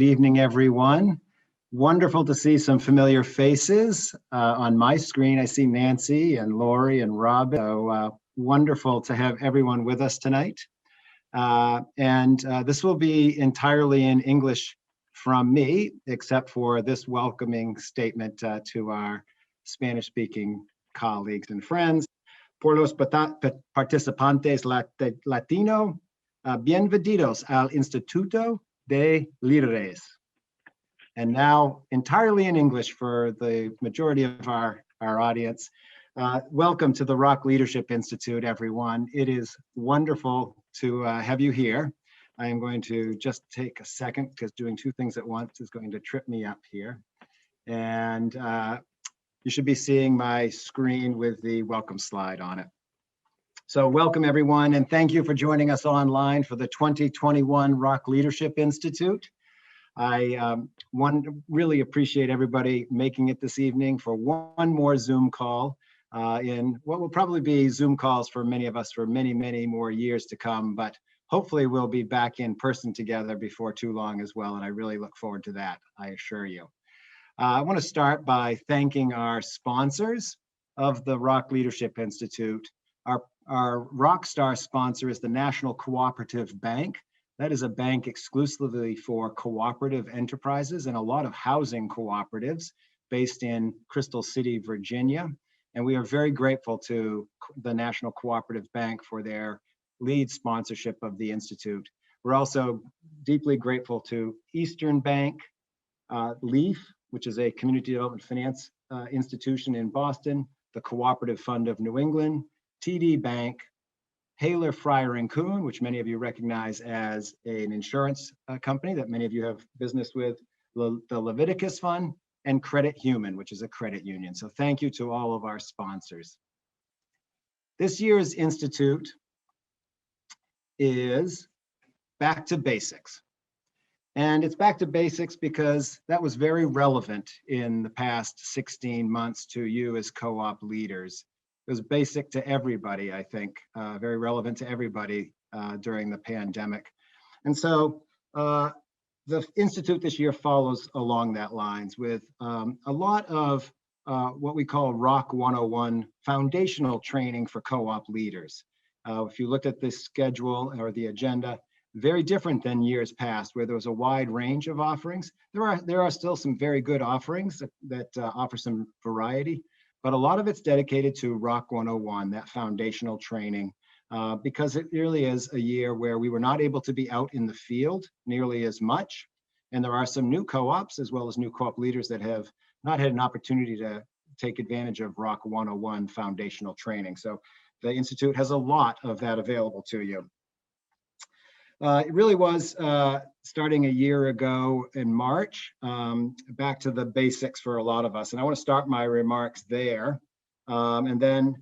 good evening, everyone. Wonderful to see some familiar faces. On my screen, I see Nancy and Lorie and Robin. So wonderful to have everyone with us tonight. This will be entirely in English from me, except for this welcoming statement to our Spanish-speaking colleagues and friends. Por los participantes latino, bienvenidos al Instituto de Líderes. And now entirely in English for the majority of our audience. Welcome to the ROC Leadership Institute, everyone. It is wonderful to have you here. I am going to just take a second because doing two things at once is going to trip me up here. And you should be seeing my screen with the welcome slide on it. So welcome everyone, and thank you for joining us online for the 2021 ROC Leadership Institute. I really appreciate everybody making it this evening for one more Zoom call in what will probably be Zoom calls for many of us for many, many more years to come, but hopefully we'll be back in person together before too long as well, and I really look forward to that, I assure you. I want to start by thanking our sponsors of the ROC Leadership Institute. Our Rockstar sponsor is the National Cooperative Bank. That is a bank exclusively for cooperative enterprises and a lot of housing cooperatives based in Crystal City, Virginia. And we are very grateful to the National Cooperative Bank for their lead sponsorship of the Institute. We're also deeply grateful to Eastern Bank, LEAF, which is a community development finance institution in Boston, the Cooperative Fund of New England, TD Bank, Haler, Fryer & Kuhn, which many of you recognize as an insurance company that many of you have business with, the Leviticus Fund, and Credit Human, which is a credit union. So thank you to all of our sponsors. This year's Institute is Back to Basics. And it's back to basics because that was very relevant in the past 16 months to you as co-op leaders. It was basic to everybody, I think, very relevant to everybody during the pandemic. And so the Institute this year follows along that lines with a lot of what we call ROC 101 foundational training for co-op leaders. If you looked at this schedule or the agenda, very different than years past where there was a wide range of offerings. There are still some very good offerings that offer some variety, but a lot of it's dedicated to ROC 101, that foundational training, because it really is a year where we were not able to be out in the field nearly as much. And there are some new co-ops as well as new co-op leaders that have not had an opportunity to take advantage of ROC 101 foundational training. So the Institute has a lot of that available to you. It really was starting a year ago in March, back to the basics for a lot of us. And I want to start my remarks there and then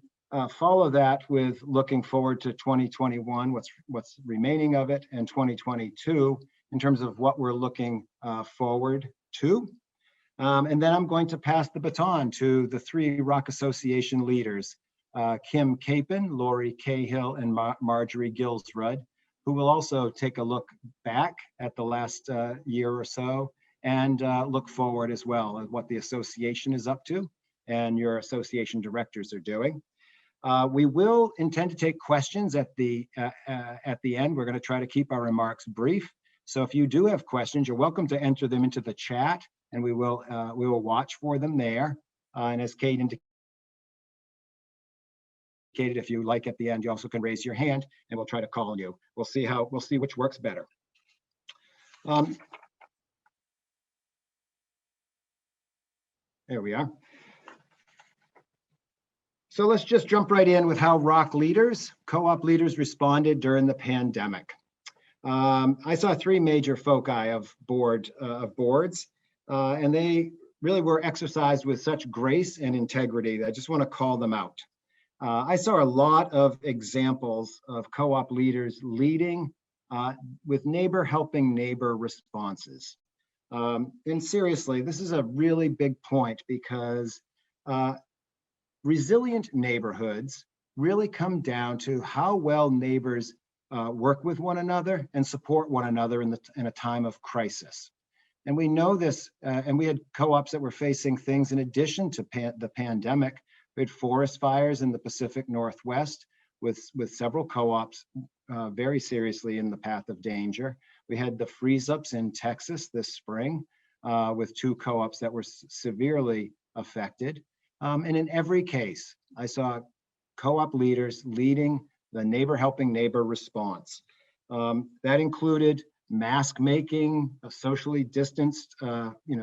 follow that with looking forward to 2021, what's remaining of it, and 2022 in terms of what we're looking forward to. And then I'm going to pass the baton to the three ROC Association leaders, Kim Capen, Lorie Cahill, and Marjory Gilsrud, who will also take a look back at the last year or so and look forward as well at what the association is up to and your association directors are doing. We will intend to take questions at the end. We're going to try to keep our remarks brief. So if you do have questions, you're welcome to enter them into the chat, and we will watch for them there. And as Kate indicated, if you like at the end, you also can raise your hand and we'll try to call on you. We'll see which works better. There we are. So let's just jump right in with how ROC leaders, co-op leaders responded during the pandemic. I saw three major foci of boards, and they really were exercised with such grace and integrity that I just want to call them out. I saw a lot of examples of co-op leaders leading with neighbor helping neighbor responses. And seriously, this is a really big point because resilient neighborhoods really come down to how well neighbors work with one another and support one another in a time of crisis. And we know this, and we had co-ops that were facing things in addition to the pandemic. We had forest fires in the Pacific Northwest with several co-ops very seriously in the path of danger. We had the freeze-ups in Texas this spring with 2 co-ops that were severely affected. And in every case, I saw co-op leaders leading the neighbor helping neighbor response. That included mask making, a socially distanced,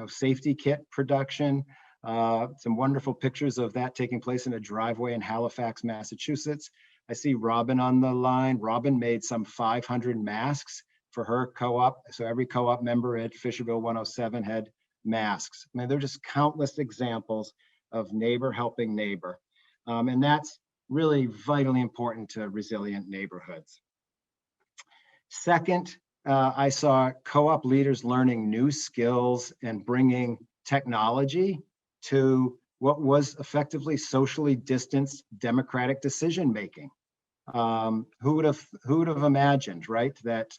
safety kit production, some wonderful pictures of that taking place in a driveway in Halifax, Massachusetts. I see Robin on the line. Robin made some 500 masks for her co-op. So every co-op member at Fisherville 107 had masks. I mean, there are just countless examples of neighbor helping neighbor. And that's really vitally important to resilient neighborhoods. Second, I saw co-op leaders learning new skills and bringing technology to what was effectively socially distanced democratic decision making. Who would have imagined, right, that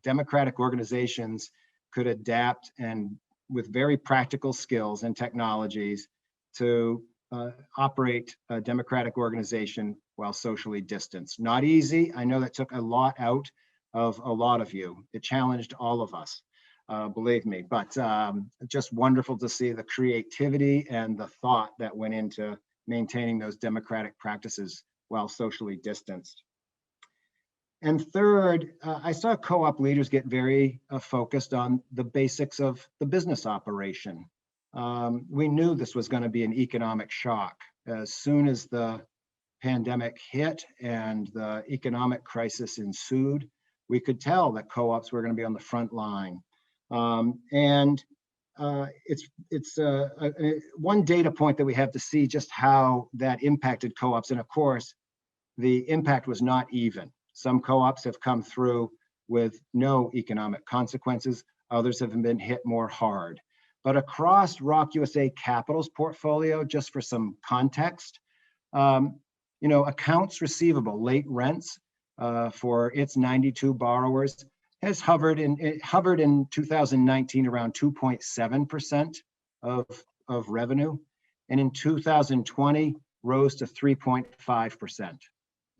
democratic organizations could adapt and with very practical skills and technologies to operate a democratic organization while socially distanced. Not easy. I know that took a lot out of a lot of you. It challenged all of us, believe me, but just wonderful to see the creativity and the thought that went into maintaining those democratic practices while socially distanced. And third, I saw co-op leaders get very focused on the basics of the business operation. We knew this was going to be an economic shock. As soon as the pandemic hit and the economic crisis ensued, we could tell that co-ops were going to be on the front line. It's one data point that we have to see just how that impacted co-ops. And of course, the impact was not even. Some co-ops have come through with no economic consequences. Others have been hit more hard. But across ROC USA Capital's portfolio, just for some context, accounts receivable, late rents for its 92 borrowers has hovered in 2019 around 2.7% of revenue, and in 2020 rose to 3.5%.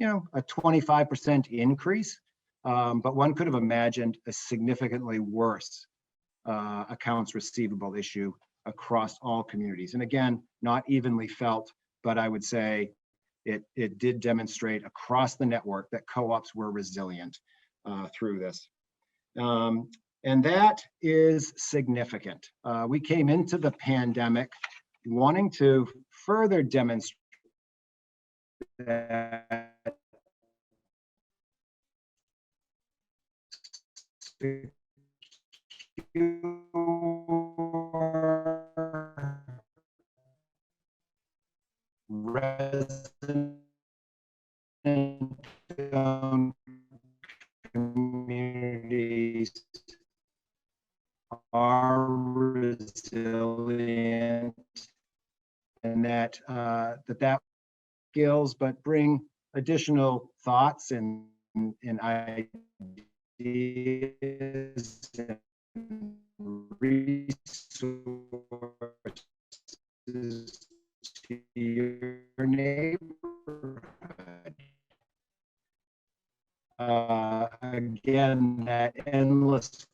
A 25% increase, but one could have imagined a significantly worse accounts receivable issue across all communities. And again, not evenly felt, but I would say it did demonstrate across the network that co-ops were resilient through this. And that is significant. We came into the pandemic wanting to further demonstrate that resident communities are resilient, and that skills, but bring additional thoughts and ideas and resources to your neighborhood. Again, that endless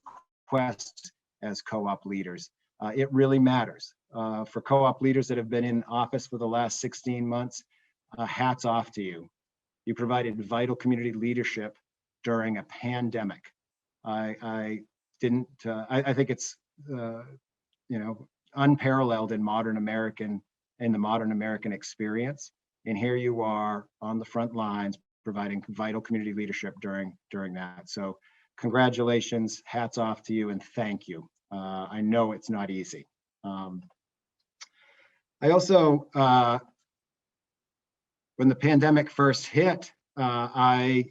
quest as co-op leaders. It really matters. For co-op leaders that have been in office for the last 16 months, hats off to you. You provided vital community leadership during a pandemic. I think it's unparalleled in the modern American experience. And here you are on the front lines providing vital community leadership during that. So congratulations, hats off to you, and thank you. I know it's not easy. I also, when the pandemic first hit, I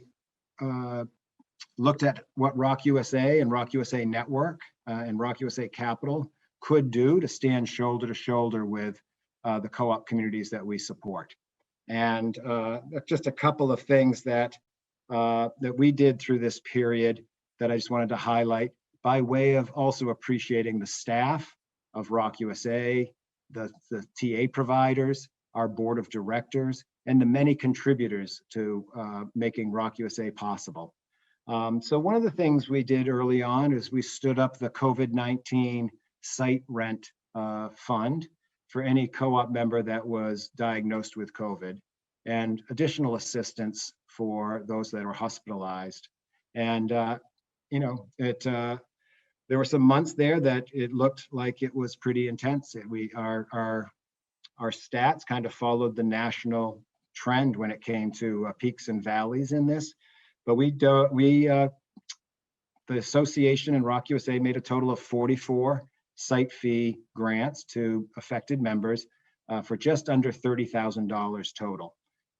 looked at what ROC USA and ROC USA Network and ROC USA Capital could do to stand shoulder to shoulder with the co-op communities that we support. And just a couple of things that we did through this period that I just wanted to highlight. by way of also appreciating the staff of ROC USA, the TA providers, our board of directors, and the many contributors to making ROC USA possible. So one of the things we did early on is we stood up the COVID-19 site rent fund for any co-op member that was diagnosed with COVID, and additional assistance for those that were hospitalized. And there were some months there that it looked like it was pretty intense. Our stats kind of followed the national trend when it came to peaks and valleys in this. But the association and ROC USA made a total of 44 site fee grants to affected members for just under $30,000 total.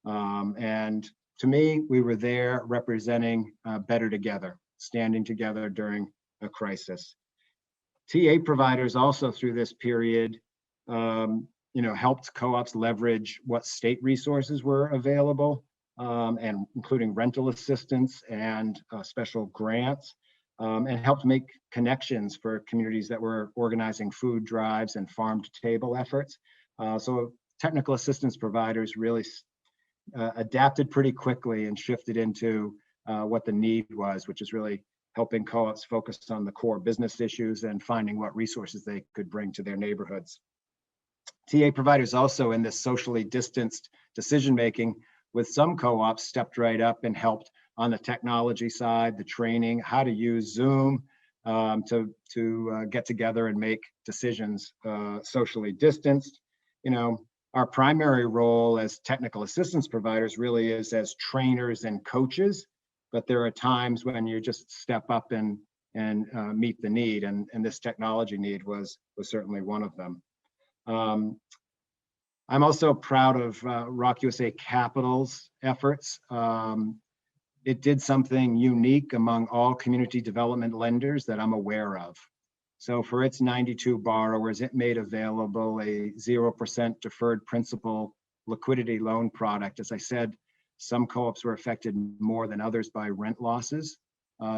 And to me, we were there representing better together, standing together during a crisis. TA providers also through this period, helped co-ops leverage what state resources were available, and including rental assistance and special grants, and helped make connections for communities that were organizing food drives and farm-to-table efforts. So technical assistance providers really adapted pretty quickly and shifted into what the need was, which is really helping co-ops focus on the core business issues and finding what resources they could bring to their neighborhoods. TA providers also in this socially distanced decision-making with some co-ops stepped right up and helped on the technology side, the training, how to use Zoom to get together and make decisions socially distanced. Our primary role as technical assistance providers really is as trainers and coaches, but there are times when you just step up and meet the need, and this technology need was certainly one of them. I'm also proud of ROC USA Capital's efforts. It did something unique among all community development lenders that I'm aware of. So for its 92 borrowers, it made available a 0% deferred principal liquidity loan product. As I said, some co-ops were affected more than others by rent losses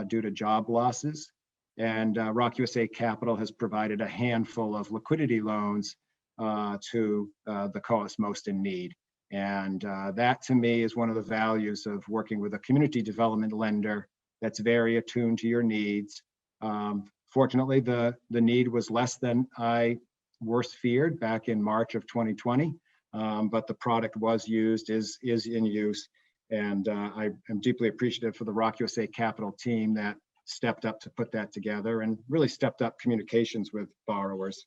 due to job losses. And ROC USA Capital has provided a handful of liquidity loans to the co-ops most in need. And that to me is one of the values of working with a community development lender that's very attuned to your needs. Fortunately, the need was less than I worst feared back in March of 2020, but the product was used, is in use. And I am deeply appreciative for the ROC USA Capital team that stepped up to put that together and really stepped up communications with borrowers.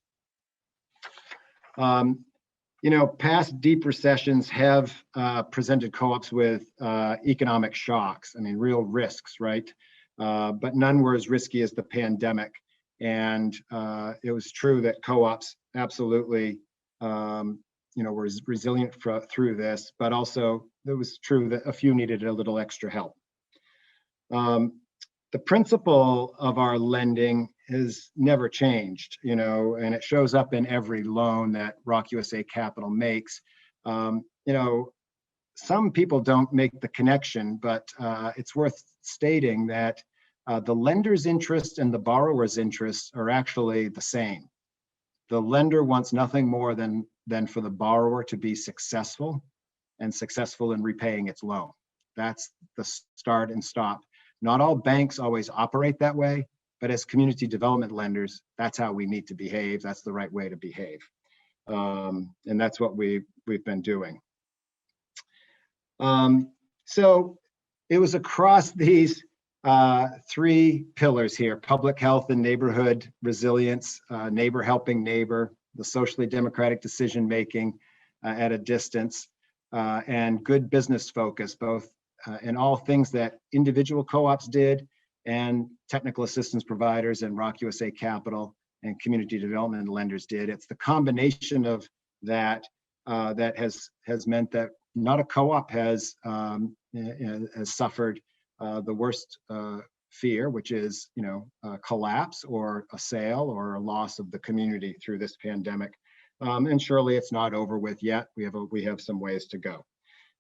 Past deep recessions have presented co-ops with economic shocks. I mean, real risks, right? But none were as risky as the pandemic. And it was true that co-ops absolutely, were resilient through this, but also it was true that a few needed a little extra help. The principle of our lending has never changed, and it shows up in every loan that ROC USA Capital makes. Some people don't make the connection, but it's worth stating that the lender's interest and the borrower's interests are actually the same. The lender wants nothing more than for the borrower to be successful and successful in repaying its loan. That's the start and stop. Not all banks always operate that way, but as community development lenders, that's how we need to behave. That's the right way to behave. And that's what we've been doing. So it was across these three pillars here: public health and neighborhood resilience, neighbor helping neighbor, the socially democratic decision-making at a distance, and good business focus, both in all things that individual co-ops did and technical assistance providers and ROC USA Capital and community development lenders did. It's the combination of that that has meant that not a co-op has suffered the worst fear, which is collapse or a sale or a loss of the community through this pandemic. And surely it's not over with yet. We have some ways to go.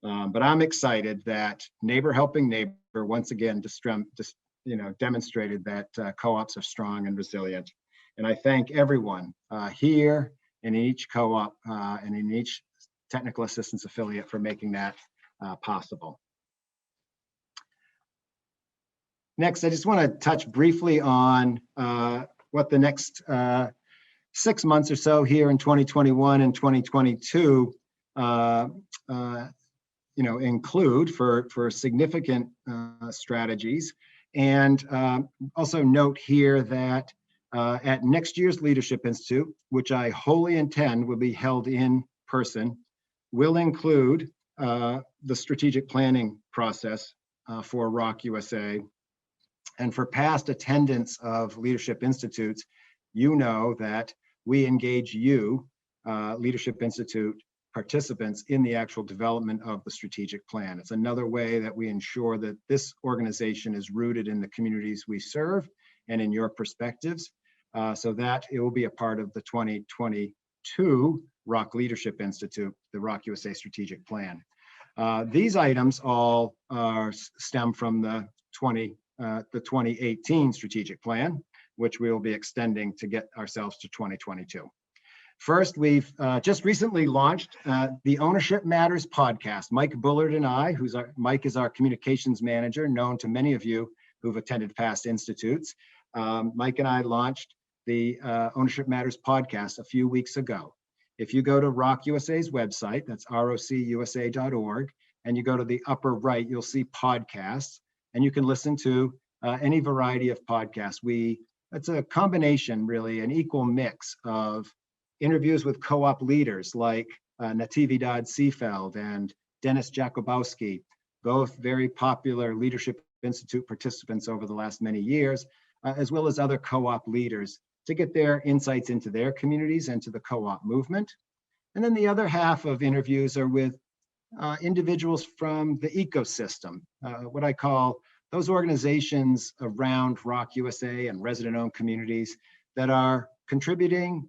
But I'm excited that neighbor helping neighbor once again demonstrated that co-ops are strong and resilient. And I thank everyone here and in each co-op and in each technical assistance affiliate for making that possible. Next, I just want to touch briefly on what the next 6 months or so here in 2021 and 2022 include for significant strategies. And also note here that at next year's Leadership Institute, which I wholly intend will be held in person, will include the strategic planning process for ROC USA. And for past attendance of Leadership Institutes, you know that we engage you, Leadership Institute participants, in the actual development of the strategic plan. It's another way that we ensure that this organization is rooted in the communities we serve and in your perspectives, so that it will be a part of the 2022 ROC Leadership Institute, the ROC USA strategic plan. These items all stem from the 2018 strategic plan, which we will be extending to get ourselves to 2022. First, we've just recently launched the Ownership Matters podcast. Mike Bullard and I, Mike is our communications manager, known to many of you who've attended past institutes. Mike and I launched the Ownership Matters podcast a few weeks ago. If you go to ROC USA's website, that's rocusa.org, and you go to the upper right, you'll see podcasts, and you can listen to any variety of podcasts. It's a combination, really, an equal mix of interviews with co-op leaders like Natividad Seefeld and Dennis Jakubowski, both very popular Leadership Institute participants over the last many years, as well as other co-op leaders, to get their insights into their communities and to the co-op movement. And then the other half of interviews are with individuals from the ecosystem, what I call those organizations around ROC USA and resident-owned communities that are contributing,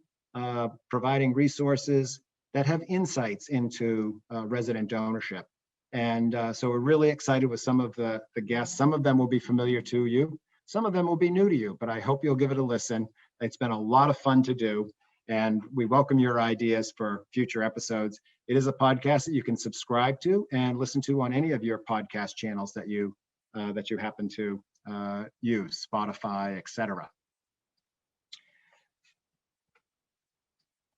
providing resources that have insights into resident ownership. And so we're really excited with some of the guests. Some of them will be familiar to you. Some of them will be new to you, but I hope you'll give it a listen. It's been a lot of fun to do, and we welcome your ideas for future episodes. It is a podcast that you can subscribe to and listen to on any of your podcast channels that you happen to use, Spotify, etc.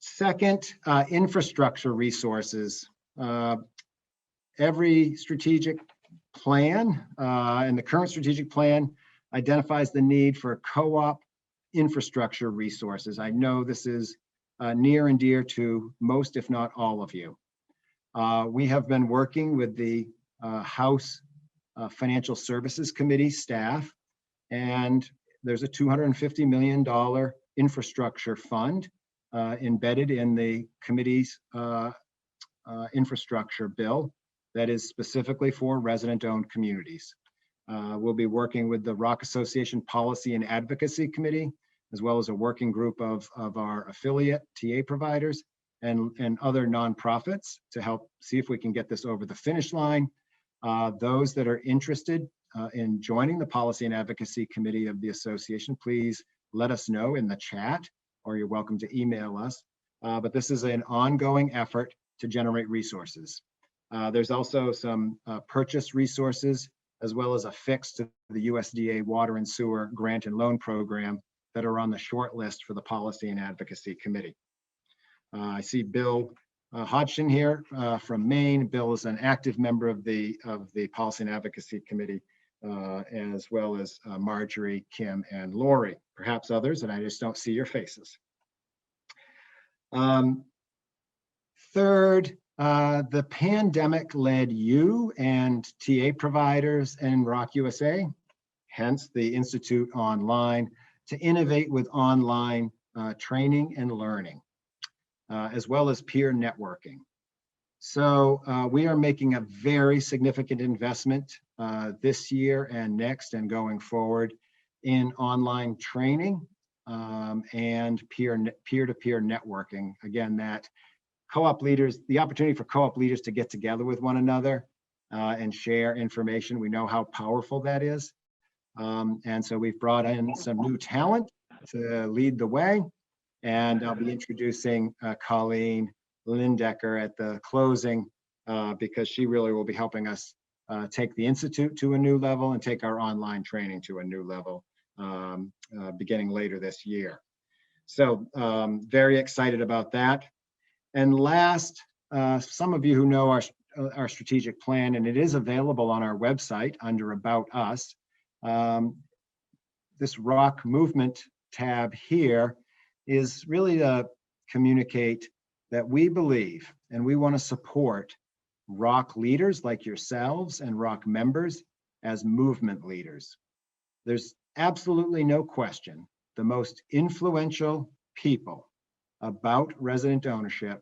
Second, infrastructure resources. Every strategic plan and the current strategic plan identifies the need for co-op infrastructure resources. I know this is near and dear to most, if not all of you. We have been working with the House Financial Services Committee staff, and there's a $250 million infrastructure fund embedded in the committee's infrastructure bill that is specifically for resident-owned communities. We'll be working with the ROC Association Policy and Advocacy Committee, as well as a working group of our affiliate TA providers and other nonprofits to help see if we can get this over the finish line. Those that are interested in joining the Policy and Advocacy Committee of the association, please let us know in the chat, or you're welcome to email us. But this is an ongoing effort to generate resources. There's also some purchase resources, as well as a fix to the USDA Water and Sewer Grant and Loan Program that are on the short list for the Policy and Advocacy Committee. I see Bill Hodgson here from Maine. Bill is an active member of the Policy and Advocacy Committee, as well as Marjory, Kim, and Lorie, perhaps others, and I just don't see your faces. Third, the pandemic led you and TA providers and ROC USA, hence the Institute Online, to innovate with online training and learning, as well as peer networking. So we are making a very significant investment this year and next and going forward in online training and peer-to-peer networking. Again, that co-op leaders, the opportunity for co-op leaders to get together with one another and share information. We know how powerful that is. And so we've brought in some new talent to lead the way. And I'll be introducing Colleen Lindecker at the closing because she really will be helping us take the Institute to a new level and take our online training to a new level beginning later this year. So very excited about that. And last, some of you who know our strategic plan, and it is available on our website under About Us. This ROC Movement tab here is really to communicate that we believe and we want to support ROC leaders like yourselves and ROC members as movement leaders. There's absolutely no question the most influential people about resident ownership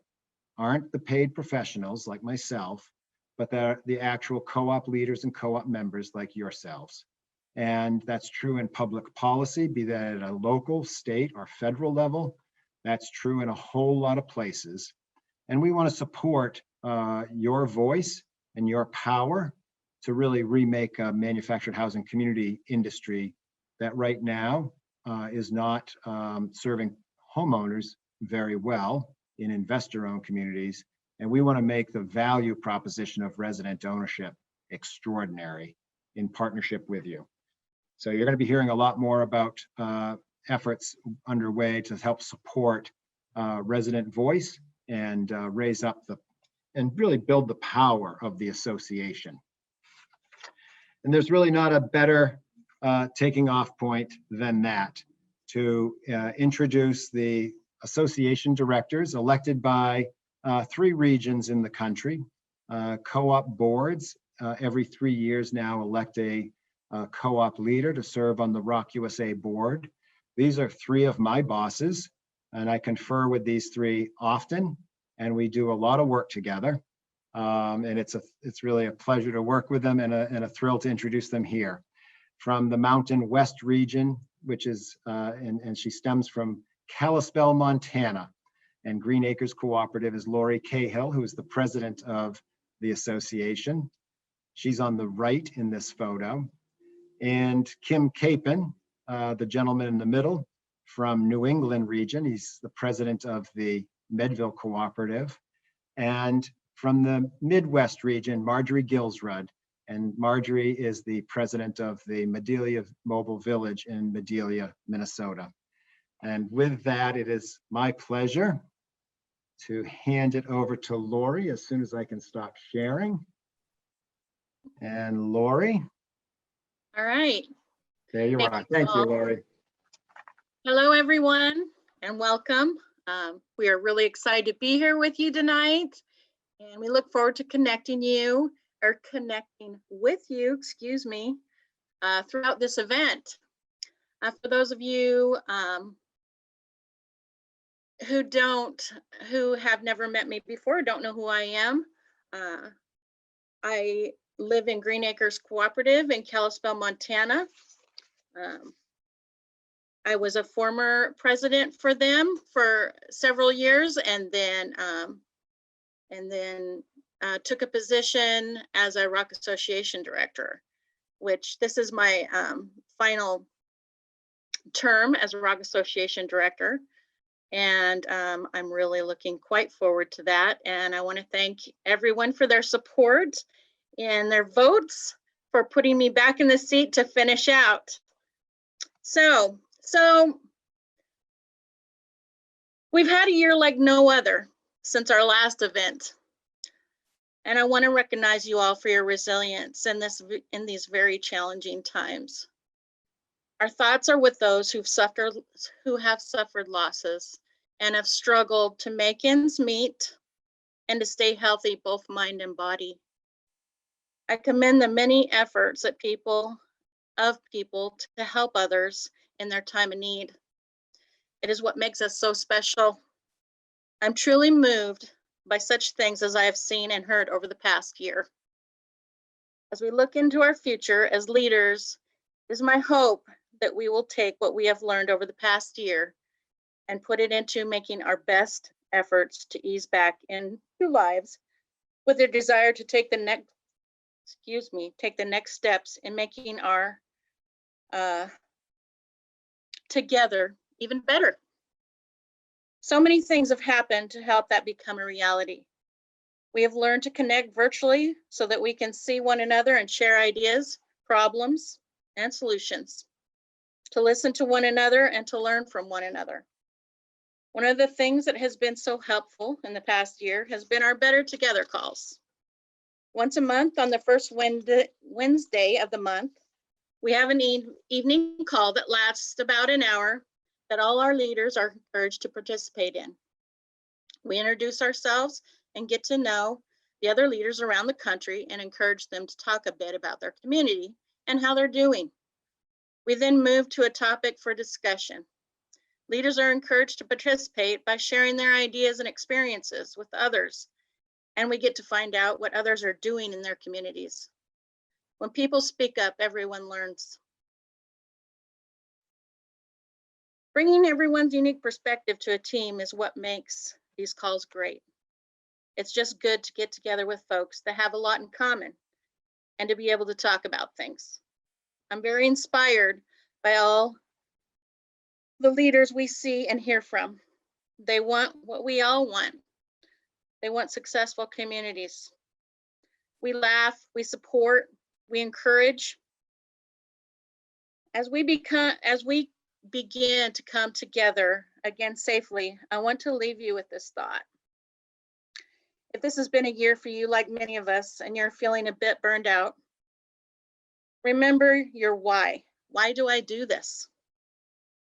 aren't the paid professionals like myself, but they're the actual co-op leaders and co-op members like yourselves. And that's true in public policy, be that at a local, state, or federal level. That's true in a whole lot of places. And we want to support your voice and your power to really remake a manufactured housing community industry that right now is not serving homeowners very well in investor-owned communities. And we want to make the value proposition of resident ownership extraordinary in partnership with you. So you're going to be hearing a lot more about efforts underway to help support resident voice and raise up and really build the power of the association. And there's really not a better taking off point than that to introduce the association directors elected by 3 regions in the country. Co-op boards every 3 years now elect a co-op leader to serve on the ROC USA board. These are 3 of my bosses, and I confer with these 3 often, and we do a lot of work together. And it's really a pleasure to work with them and a thrill to introduce them here. From the Mountain West region, which is, and she stems from Kalispell, Montana, and Green Acres Cooperative is Lorie Cahill, who is the president of the association. She's on the right in this photo. And Kim Capen, the gentleman in the middle from New England region, he's the president of the Medville Cooperative. And from the Midwest region, Marjory Gilsrud, and Marjory is the president of the Medelia Mobile Village in Medelia, Minnesota. And with that, it is my pleasure to hand it over to Lorie as soon as I can stop sharing. And Lorie. All right. There you are. Thank you, Lorie. Hello, everyone, and welcome. We are really excited to be here with you tonight, and we look forward to connecting with you, excuse me, throughout this event. For those of you who have never met me before, don't know who I am, I live in Green Acres Cooperative in Kalispell, Montana. I was a former president for them for several years, and then took a position as a ROC Association Director, which this is my final term as a ROC Association Director. And I'm really looking quite forward to that. And I want to thank everyone for their support and their votes for putting me back in the seat to finish out. So we've had a year like no other since our last event. And I want to recognize you all for your resilience in these very challenging times. Our thoughts are with those who have suffered losses and have struggled to make ends meet and to stay healthy, both mind and body. I commend the many efforts of people to help others in their time of need. It is what makes us so special. I'm truly moved by such things as I have seen and heard over the past year. As we look into our future as leaders, it is my hope that we will take what we have learned over the past year and put it into making our best efforts to ease back into lives with a desire to take the next steps in making our together even better. So many things have happened to help that become a reality. We have learned to connect virtually so that we can see one another and share ideas, problems, and solutions, to listen to one another and to learn from one another. One of the things that has been so helpful in the past year has been our Better Together calls. Once a month on the first Wednesday of the month, we have an evening call that lasts about an hour that all our leaders are encouraged to participate in. We introduce ourselves and get to know the other leaders around the country and encourage them to talk a bit about their community and how they're doing. We then move to a topic for discussion. Leaders are encouraged to participate by sharing their ideas and experiences with others, and we get to find out what others are doing in their communities. When people speak up, everyone learns. Bringing everyone's unique perspective to a team is what makes these calls great. It's just good to get together with folks that have a lot in common and to be able to talk about things. I'm very inspired by all the leaders we see and hear from. They want what we all want. They want successful communities. We laugh, we support, we encourage. As we begin to come together again safely, I want to leave you with this thought. If this has been a year for you, like many of us, and you're feeling a bit burned out, remember your why. Why do I do this?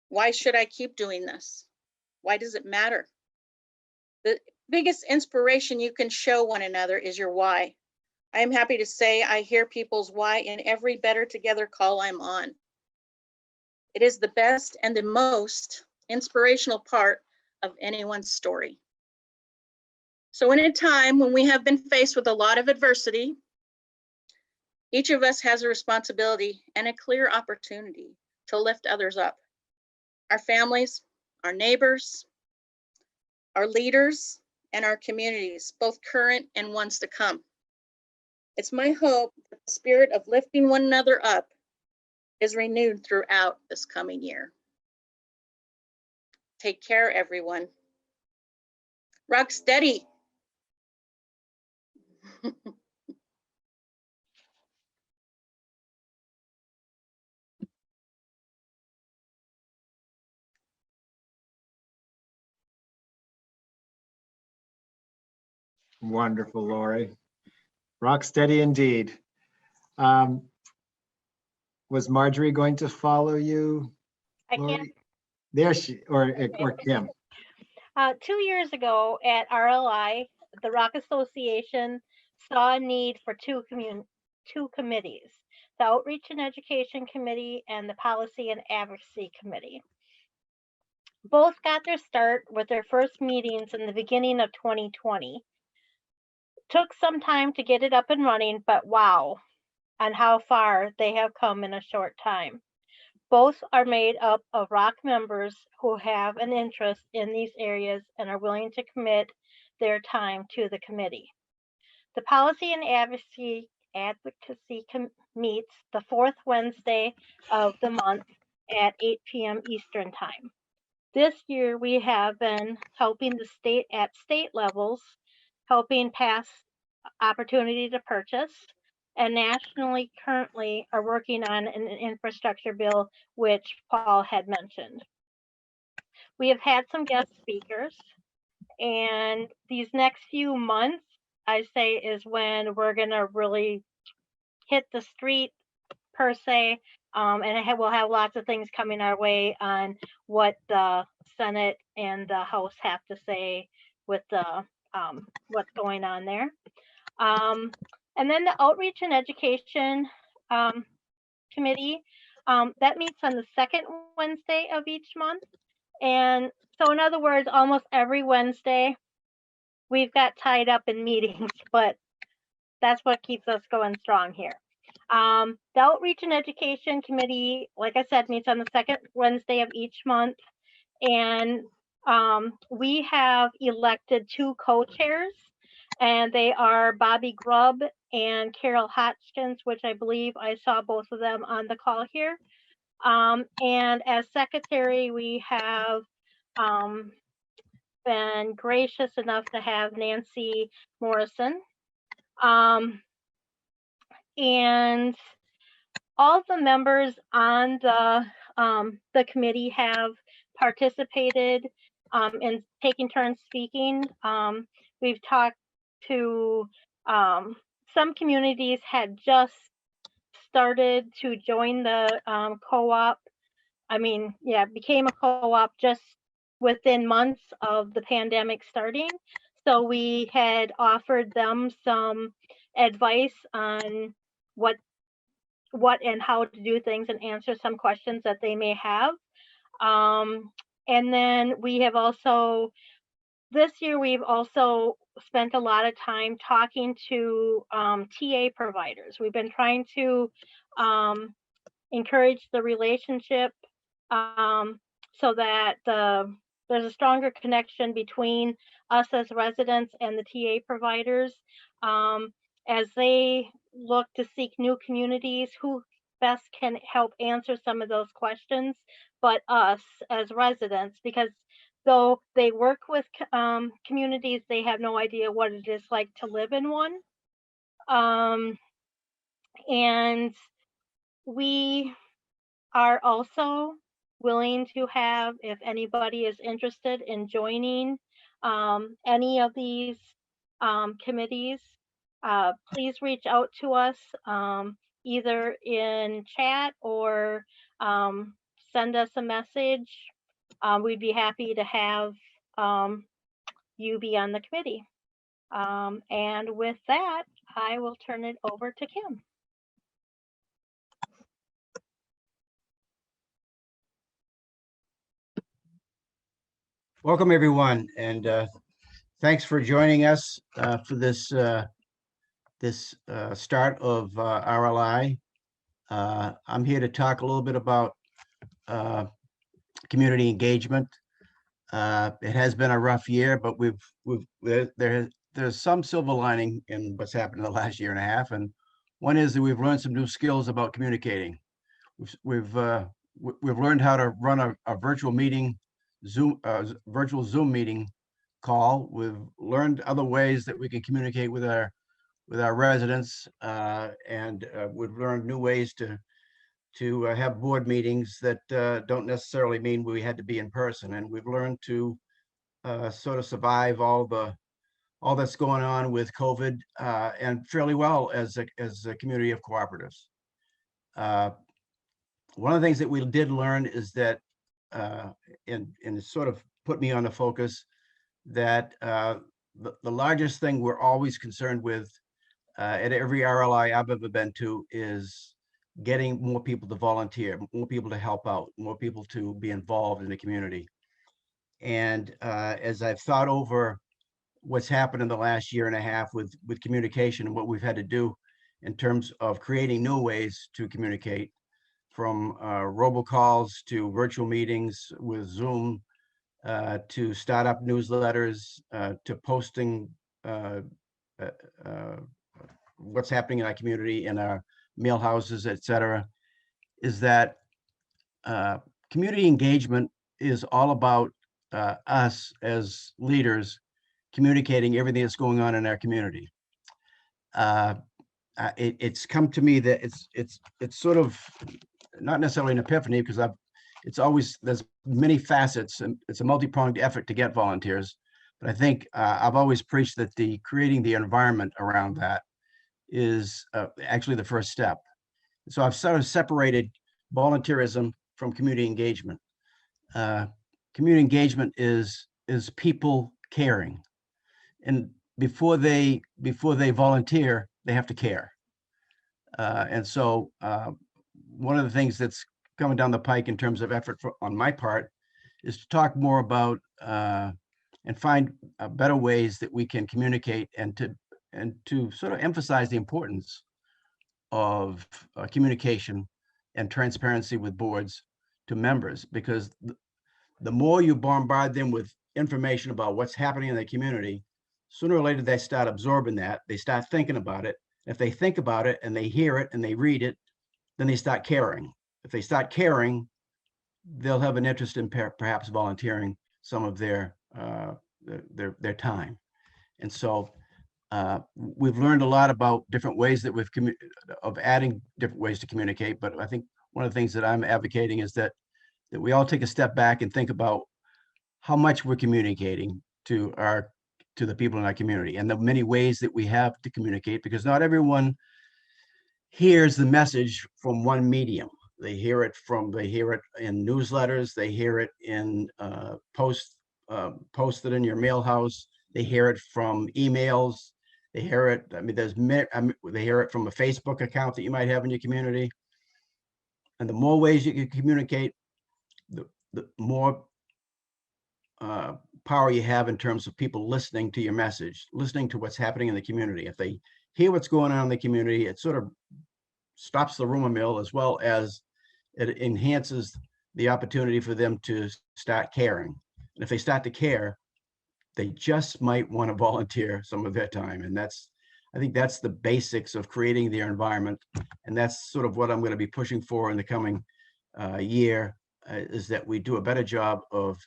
Why should I keep doing this? Why does it matter? The biggest inspiration you can show one another is your why. I am happy to say I hear people's why in every Better Together call I'm on. It is the best and the most inspirational part of anyone's story. So in a time when we have been faced with a lot of adversity, each of us has a responsibility and a clear opportunity to lift others up. Our families, our neighbors, our leaders, and our communities, both current and ones to come. It's my hope that the spirit of lifting one another up is renewed throughout this coming year. Take care, everyone. Rock steady. Wonderful, Lorie. Rock steady indeed. Was Marjory going to follow you? I Lorie? can't. There she, or Kim. 2 years ago at RLI, the ROC Association saw a need for two committees, the Outreach and Education Committee and the Policy and Advocacy Committee. Both got their start with their first meetings in the beginning of 2020. Took some time to get it up and running, but wow, on how far they have come in a short time. Both are made up of ROC members who have an interest in these areas and are willing to commit their time to the committee. The Policy and Advocacy meets the fourth Wednesday of the month at 8 p.m. Eastern Time. This year, we have been helping the state at state levels, helping pass opportunity to purchase, and nationally currently are working on an infrastructure bill, which Paul had mentioned. We have had some guest speakers, and these next few months, I say, is when we're gonna really hit the street per se, and we'll have lots of things coming our way on what the Senate and the House have to say with the what's going on there. And then the Outreach and Education Committee, that meets on the second Wednesday of each month. And so in other words, almost every Wednesday, we've got tied up in meetings, but that's what keeps us going strong here. The Outreach and Education Committee, like I said, meets on the second Wednesday of each month. And we have elected two co-chairs, and they are Bobby Grubb and Carol Hotchkins, which I believe I saw both of them on the call here. And as secretary, we have been gracious enough to have Nancy Morrison. And all the members on the committee have participated in taking turns speaking. We've talked to some communities had just started to join the co-op. Became a co-op just within months of the pandemic starting. So we had offered them some advice on what and how to do things and answer some questions that they may have. And then we have also, this year, we've also spent a lot of time talking to TA providers. We've been trying to encourage the relationship so that there's a stronger connection between us as residents and the TA providers as they look to seek new communities who best can help answer some of those questions, but us as residents, because though they work with communities, they have no idea what it is like to live in one. And we are also willing to have, if anybody is interested in joining any of these committees, please reach out to us either in chat or send us a message. We'd be happy to have you be on the committee. And with that, I will turn it over to Kim. Welcome, everyone, and thanks for joining us for this start of RLI. I'm here to talk a little bit about community engagement. It has been a rough year, but there's some silver lining in what's happened in the last year and a half, and one is that we've learned some new skills about communicating. We've learned how to run a virtual meeting. Virtual Zoom meeting call. We've learned other ways that we can communicate with our residents, and we've learned new ways to have board meetings that don't necessarily mean we had to be in person. And we've learned to sort of survive all that's going on with COVID and fairly well as a community of cooperatives. One of the things that we did learn is that and it sort of put me on the focus that the largest thing we're always concerned with at every RLI I've ever been to is getting more people to volunteer, more people to help out, more people to be involved in the community. And as I've thought over what's happened in the last year and a half with communication and what we've had to do in terms of creating new ways to communicate, from robocalls to virtual meetings with Zoom, to startup newsletters, to posting what's happening in our community, in our mail houses, et cetera, is that community engagement is all about us as leaders communicating everything that's going on in our community. It's come to me that it's sort of not necessarily an epiphany, because there's many facets and it's a multi-pronged effort to get volunteers. But I think I've always preached that creating the environment around that is actually the first step. So I've sort of separated volunteerism from community engagement. Community engagement is people caring, and before they volunteer, they have to care. And so one of the things that's coming down the pike in terms of effort on my part is to talk more about and find better ways that we can communicate and to sort of emphasize the importance of communication and transparency with boards to members, because the more you bombard them with information about what's happening in the community, sooner or later they start absorbing that, they start thinking about it. If they think about it and they hear it and they read it, then they start caring. if they start caring, they'll have an interest in perhaps volunteering some of their time. And so we've learned a lot about different ways that of adding different ways to communicate. But I think one of the things that I'm advocating is that we all take a step back and think about how much we're communicating to the people in our community, and the many ways that we have to communicate, because not everyone hears the message from one medium. They hear it in newsletters, they hear it in posted in your mail house, they hear it from emails, they hear it, they hear it from a Facebook account that you might have in your community. And the more ways you can communicate, the more power you have in terms of people listening to your message, listening to what's happening in the community. If they hear what's going on in the community, it sort of stops the rumor mill, as well as it enhances the opportunity for them to start caring. And if they start to care, they just might want to volunteer some of their time. And I think that's the basics of creating their environment. And that's sort of what I'm going to be pushing for in the coming year, is that we do a better job of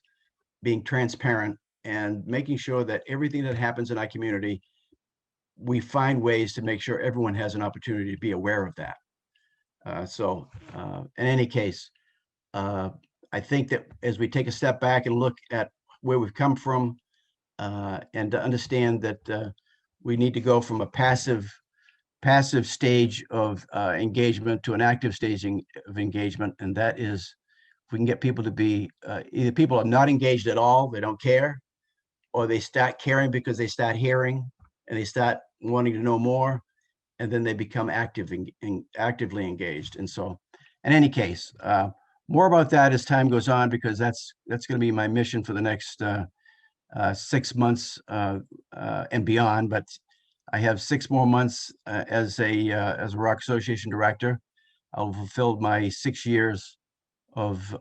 being transparent and making sure that everything that happens in our community, we find ways to make sure everyone has an opportunity to be aware of that. So in any case, I think that as we take a step back and look at where we've come from, and to understand that we need to go from a passive stage of engagement to an active stage of engagement, and that is, if we can get people to be either people are not engaged at all, they don't care, or they start caring because they start hearing and they start wanting to know more, and then they become actively engaged. And so, in any case, more about that as time goes on, because that's going to be my mission for the next 6 months and beyond. But I have 6 more months as a ROC Association Director. I'll fulfill my 6 years of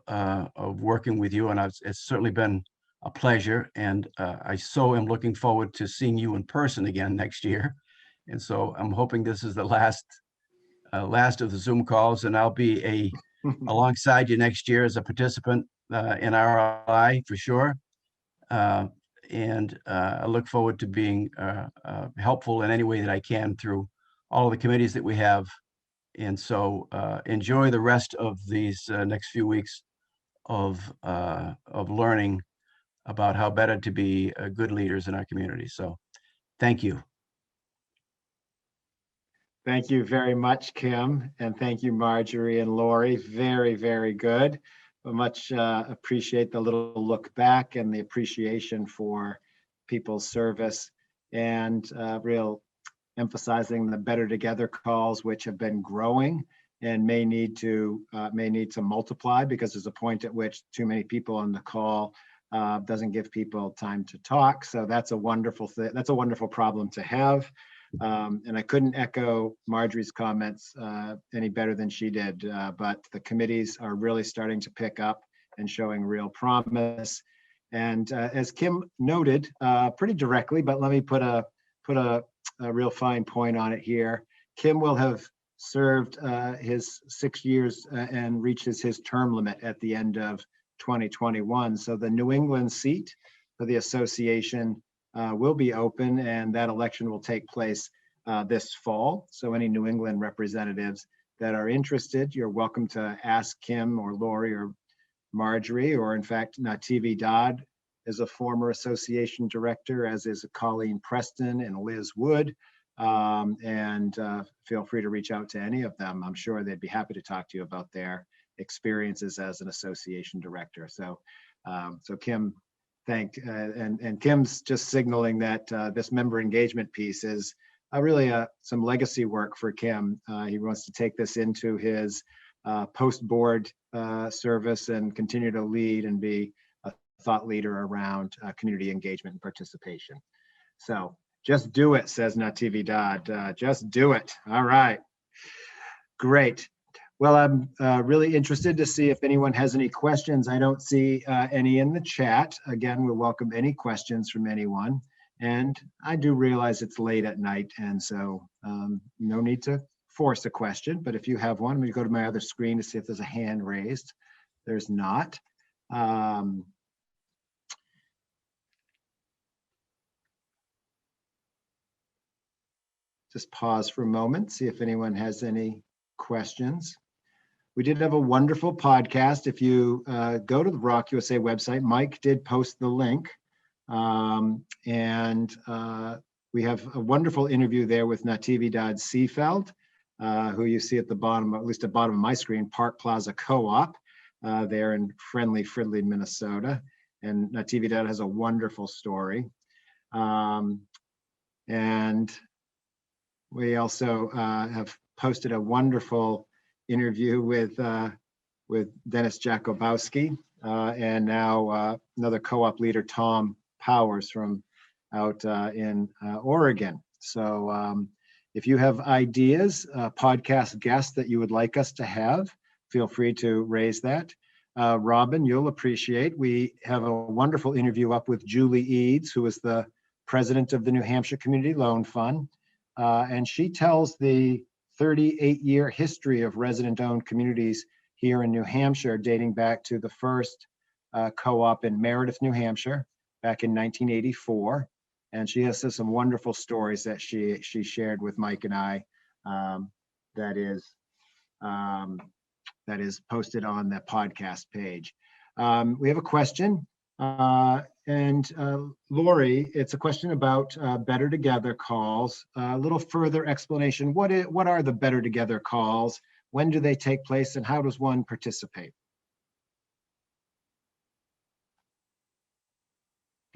working with you, and it's certainly been a pleasure. And I so am looking forward to seeing you in person again next year. And so I'm hoping this is the last of the Zoom calls, and I'll be alongside you next year as a participant in ROI for sure. And I look forward to being helpful in any way that I can through all of the committees that we have. And so enjoy the rest of these next few weeks of learning about how better to be good leaders in our community. So thank you. Thank you very much, Kim, and thank you, Marjory and Lorie. Very, very good. Much appreciate the little look back and the appreciation for people's service, and real emphasizing the Better Together calls, which have been growing and may need to multiply, because there's a point at which too many people on the call doesn't give people time to talk. So that's a wonderful thing. That's a wonderful problem to have. And I couldn't echo Marjory's comments any better than she did, but the committees are really starting to pick up and showing real promise. And as Kim noted pretty directly, but let me put a real fine point on it here. Kim will have served his 6 years and reaches his term limit at the end of 2021. So the New England seat for the association will be open, and that election will take place this fall. So any New England representatives that are interested, you're welcome to ask Kim or Lorie or Marjory, or in fact, Nativi Dodd is a former association director, as is Colleen Preston and Liz Wood. And feel free to reach out to any of them. I'm sure they'd be happy to talk to you about their experiences as an association director. So, so Kim, and Kim's just signaling that this member engagement piece is really some legacy work for Kim. He wants to take this into his post-board service and continue to lead and be a thought leader around community engagement and participation. So just do it, says Nativi Dodd. Just do it. All right. Great. Well, I'm really interested to see if anyone has any questions. I don't see any in the chat. Again, we'll welcome any questions from anyone. And I do realize it's late at night, and so no need to force a question, but if you have one, I'm going to go to my other screen to see if there's a hand raised. There's not. Just pause for a moment, see if anyone has any questions. We did have a wonderful podcast. If you go to the ROC USA website, Mike did post the link. We have a wonderful interview there with Natividad Seefeld, who you see at the bottom, at least at the bottom of my screen, Park Plaza Co-op, there in friendly Fridley, Minnesota. And Natividad has a wonderful story. And we also have posted a wonderful interview with Dennis Jakubowski and now another co-op leader, Tom Powers from out in Oregon. So if you have ideas, podcast guests that you would like us to have, feel free to raise that. Robin, you'll appreciate, we have a wonderful interview up with Julie Eads, who is the president of the New Hampshire Community Loan Fund. And she tells the 38-year history of resident-owned communities here in New Hampshire, dating back to the first co-op in Meredith, New Hampshire, back in 1984. And she has some wonderful stories that she shared with Mike and I. That is posted on the podcast page. We have a question. Lorie, it's a question about Better Together calls. A little further explanation. What are the Better Together calls? When do they take place and how does one participate?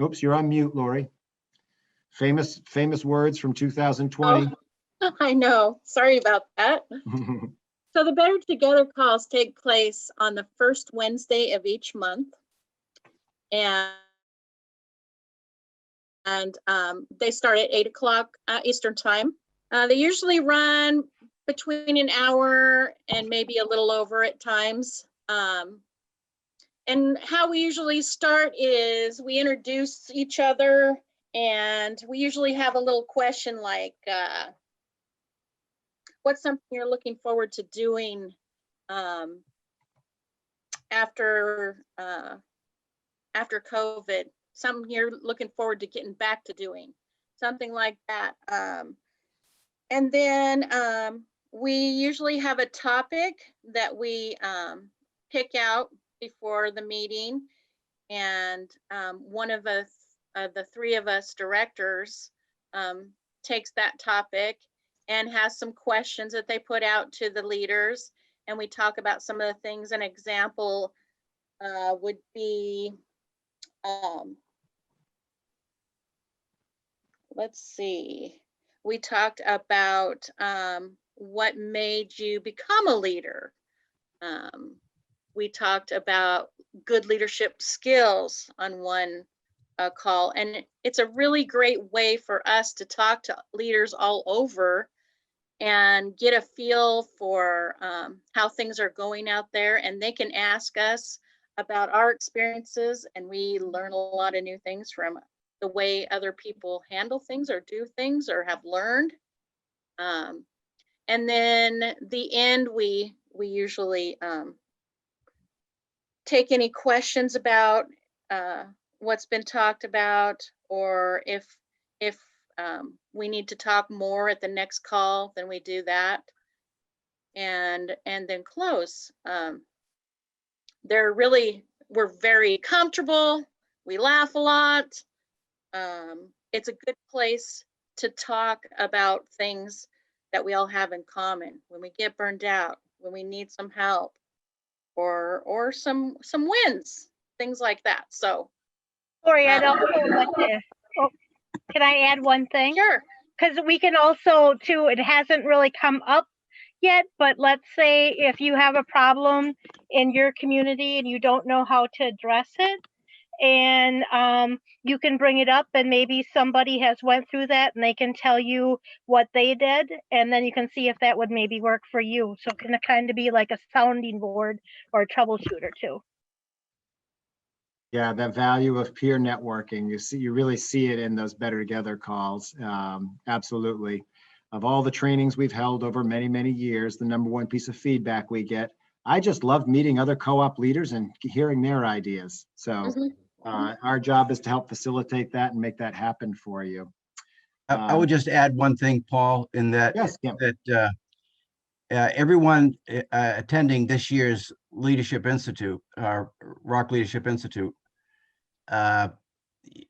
Oops, you're on mute, Lorie. Famous words from 2020. Oh, I know. Sorry about that. So the Better Together calls take place on the first Wednesday of each month. And they start at 8 o'clock Eastern time. They usually run between an hour and maybe a little over at times. And how we usually start is we introduce each other, and we usually have a little question like, what's something you're looking forward to doing after COVID? Something you're looking forward to getting back to doing, something like that. And then we usually have a topic that we pick out before the meeting. And one of us, the three of us directors, takes that topic and has some questions that they put out to the leaders. And we talk about some of the things. An example would be, let's see, we talked about what made you become a leader. We talked about good leadership skills on one call. And it's a really great way for us to talk to leaders all over and get a feel for how things are going out there. And they can ask us about our experiences, and we learn a lot of new things from the way other people handle things or do things or have learned. And then the end, we usually take any questions about what's been talked about, or if we need to talk more at the next call, then we do that, and then close. We're very comfortable. We laugh a lot. It's a good place to talk about things that we all have in common. When we get burned out, when we need some help, or some wins, things like that. So, Lorie, I'd also like to, can I add one thing? sure. Because we can also, too, it hasn't really come up yet, but let's say if you have a problem in your community and you don't know how to address it, and you can bring it up, and maybe somebody has went through that and they can tell you what they did, and then you can see if that would maybe work for you. So it can kind of be like a sounding board or a troubleshooter too. Yeah, the value of peer networking, you really see it in those Better Together calls. Absolutely. of all the trainings we've held over many, many years, the number one piece of feedback we get. I just love meeting other co-op leaders and hearing their ideas. So Mhm. our job is to help facilitate that and make that happen for you. I would just add one thing, Paul, in that, Yes, Kim. everyone attending this year's Leadership Institute, ROC Leadership Institute,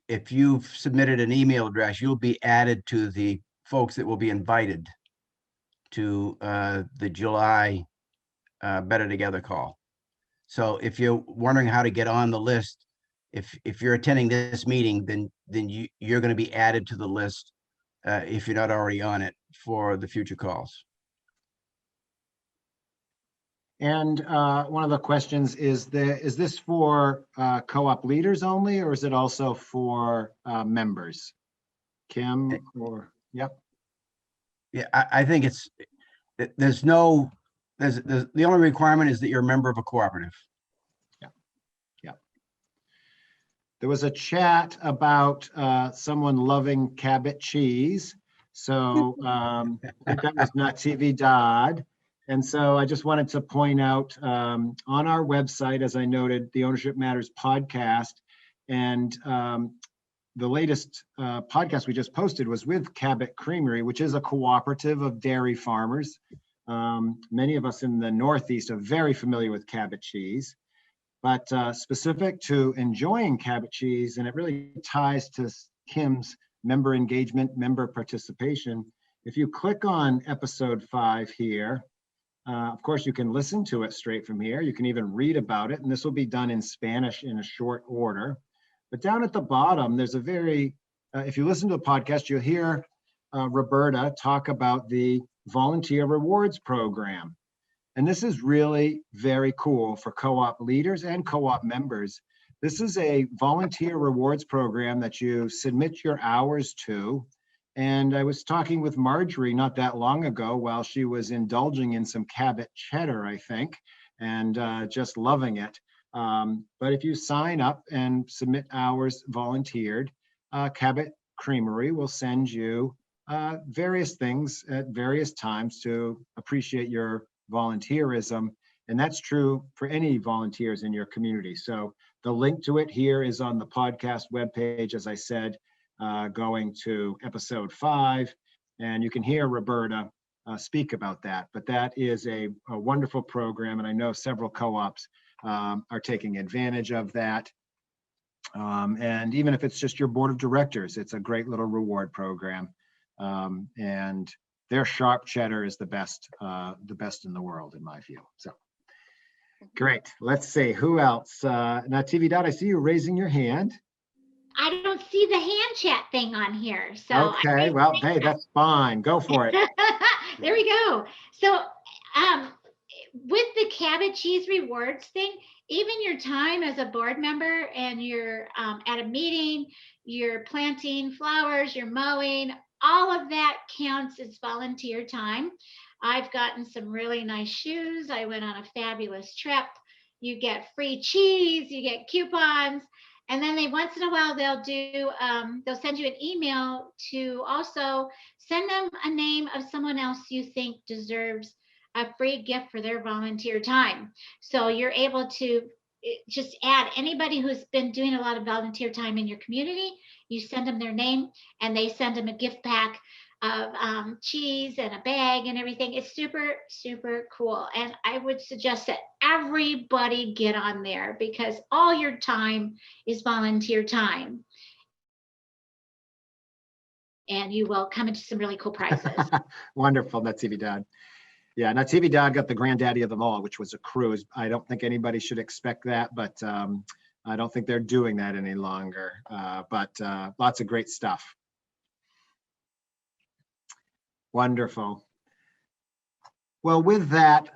if you've submitted an email address, you'll be added to the folks that will be invited to the July Better Together call. So if you're wondering how to get on the list, if you're attending this meeting, then you're going to be added to the list if you're not already on it for the future calls. And one of the questions is this for co-op leaders only, or is it also for members? Kim, or, yep. Yeah, I think there's the only requirement is that you're a member of a cooperative. There was a chat about someone loving Cabot cheese. So I think that was not TV Dodd. And so I just wanted to point out on our website, as I noted, the Ownership Matters podcast, and the latest podcast we just posted was with Cabot Creamery, which is a cooperative of dairy farmers. Many of us in the Northeast are very familiar with Cabot cheese. But specific to enjoying Cabot cheese, and it really ties to Kim's member engagement, member participation. If you click on episode 5 here, of course, you can listen to it straight from here. You can even read about it, and this will be done in Spanish in a short order. But down at the bottom, there's a if you listen to the podcast, you'll hear Roberta talk about the Volunteer Rewards Program. And this is really very cool for co-op leaders and co-op members. This is a volunteer rewards program that you submit your hours to. And I was talking with Marjory not that long ago while she was indulging in some Cabot cheddar, I think, and just loving it. But if you sign up and submit hours volunteered, Cabot Creamery will send you various things at various times to appreciate your volunteerism, and that's true for any volunteers in your community. So the link to it here is on the podcast webpage, as I said, going to episode 5, and you can hear Roberta speak about that. But that is a wonderful program, and I know several co-ops are taking advantage of that. And even if it's just your board of directors, it's a great little reward program. And their sharp cheddar is the best in the world, in my view. So great. Let's see who else. Now, TV Dot, I see you raising your hand. I don't see the hand chat thing on here. So Okay, well, hey, that's fine. Go for it. There we go. So with the Cabot cheese rewards thing, even your time as a board member and you're at a meeting, you're planting flowers, you're mowing, all of that counts as volunteer time. I've gotten some really nice shoes. I went on a fabulous trip. You get free cheese, you get coupons. And then once in a while, they'll send you an email to also send them a name of someone else you think deserves a free gift for their volunteer time. So you're able to just add anybody who's been doing a lot of volunteer time in your community. You send them their name and they send them a gift pack of cheese and a bag and everything. It's super, super cool. And I would suggest that everybody get on there because all your time is volunteer time. And you will come into some really cool prizes. Wonderful, Nativity Dad. Yeah, Nativity Dad got the granddaddy of them all, which was a cruise. I don't think anybody should expect that, but I don't think they're doing that any longer. But lots of great stuff. Wonderful. Well, with that,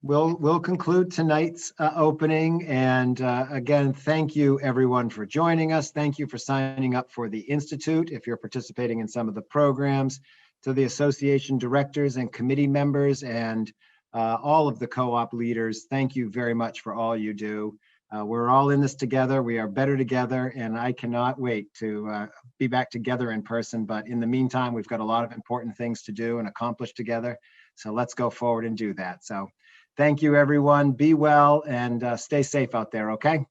we'll conclude tonight's opening. And again, thank you everyone for joining us. Thank you for signing up for the Institute if you're participating in some of the programs. To the association directors and committee members and all of the co-op leaders, thank you very much for all you do. We're all in this together. We are better together, and I cannot wait to be back together in person. But in the meantime, we've got a lot of important things to do and accomplish together. So let's go forward and do that. So thank you, everyone. Be well and stay safe out there, okay?